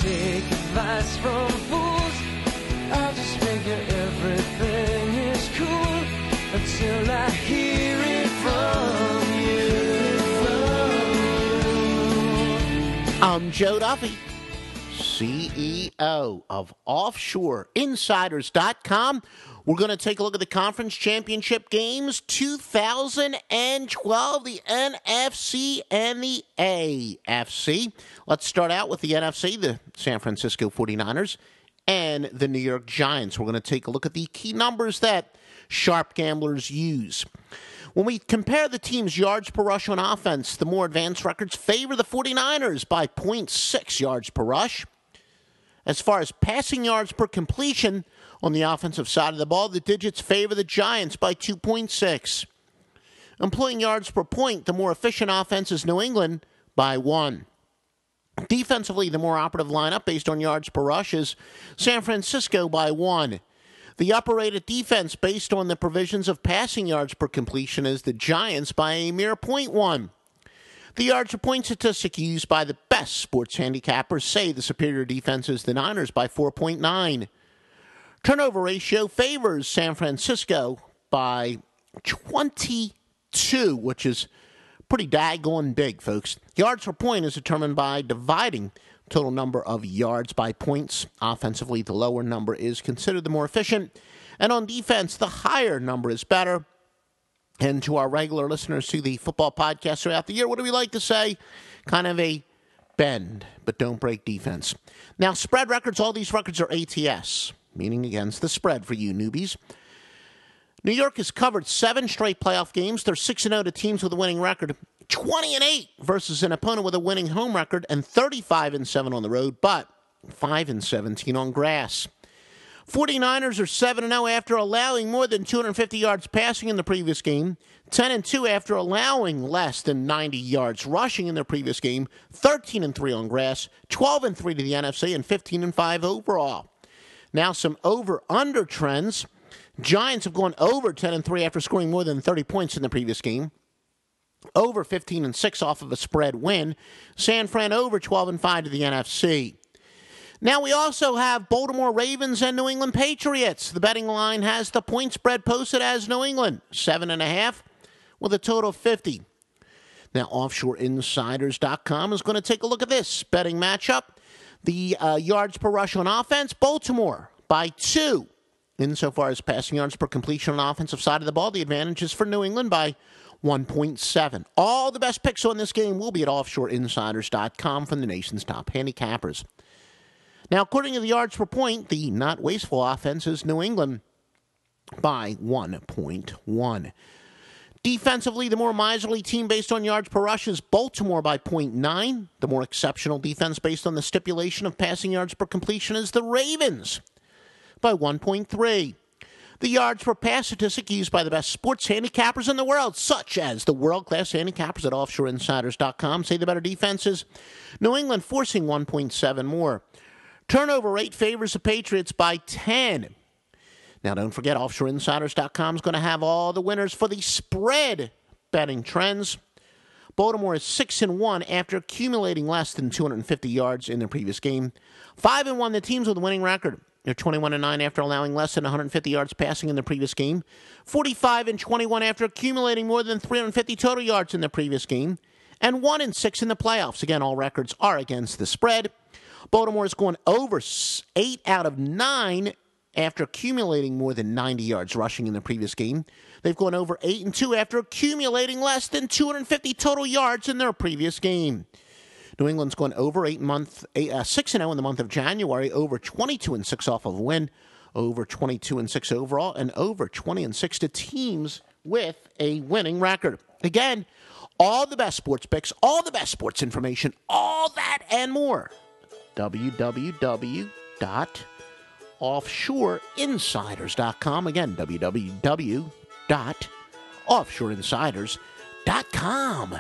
take advice from fools. I'll just figure everything is cool until I hear it from you. I'm Joe Duffy, CEO of OffshoreInsiders.com. We're going to take a look at the Conference Championship games 2012, the NFC and the AFC. Let's start out with the NFC, the San Francisco 49ers and the New York Giants. We're going to take a look at the key numbers that sharp gamblers use. When we compare the team's yards per rush on offense, the more advanced records favor the 49ers by 0.6 yards per rush. As far as passing yards per completion, on the offensive side of the ball, the digits favor the Giants by 2.6. Employing yards per point, the more efficient offense is New England by 1. Defensively, the more operative lineup based on yards per rush is San Francisco by 1. The upper-rated defense based on the provisions of passing yards per completion is the Giants by a mere 0.1. The yards per point statistic used by the best sports handicappers say the superior defense is the Niners by 4.9. Turnover ratio favors San Francisco by 22, which is pretty daggone big, folks. Yards per point is determined by dividing total number of yards by points. Offensively, the lower number is considered the more efficient. And on defense, the higher number is better. And to our regular listeners to the football podcast throughout the year, what do we like to say? Kind of a bend, but don't break defense. Now, spread records, all these records are ATS, meaning against the spread for you newbies. New York has covered 7 straight playoff games. They're 6-0 to teams with a winning record, 20-8 versus an opponent with a winning home record, and 35-7 on the road, but 5-17 on grass. 49ers are 7-0 after allowing more than 250 yards passing in the previous game, 10-2 after allowing less than 90 yards rushing in their previous game, 13-3 on grass, 12-3 to the NFC, and 15-5 overall. Now some over-under trends. Giants have gone over 10-3 after scoring more than 30 points in the previous game. Over 15-6 off of a spread win. San Fran over 12-5 to the NFC. Now we also have Baltimore Ravens and New England Patriots. The betting line has the point spread posted as New England, 7.5 with a total of 50. Now OffshoreInsiders.com is going to take a look at this betting matchup. The yards per rush on offense, Baltimore by 2. Insofar as passing yards per completion on the offensive side of the ball, the advantage is for New England by 1.7. All the best picks on this game will be at OffshoreInsiders.com from the nation's top handicappers. Now, according to the yards per point, the not wasteful offense is New England by 1.1. Defensively, the more miserly team based on yards per rush is Baltimore by 0.9. The more exceptional defense based on the stipulation of passing yards per completion is the Ravens by 1.3. The yards per pass statistic used by the best sports handicappers in the world, such as the world-class handicappers at OffshoreInsiders.com, say the better defense is New England, forcing 1.7 more. Turnover rate favors the Patriots by 10. Now, don't forget, OffshoreInsiders.com is going to have all the winners for the spread betting trends. Baltimore is 6-1 after accumulating less than 250 yards in their previous game. 5-1 the teams with a winning record. They're 21-9 after allowing less than 150 yards passing in the previous game. 45-21 after accumulating more than 350 total yards in the previous game. And 1-6 in the playoffs. Again, all records are against the spread. Baltimore is going over 8 out of 9 after accumulating more than 90 yards rushing in the previous game. They've gone over 8-2 after accumulating less than 250 total yards in their previous game. New England's gone over 6-0 in the month of January, over 22-6 off of a win, over 22-6 overall, and over 20-6 to teams with a winning record. Again, all the best sports picks, all the best sports information, all that and more. www.offshoreinsiders.com. Again, www.offshoreinsiders.com.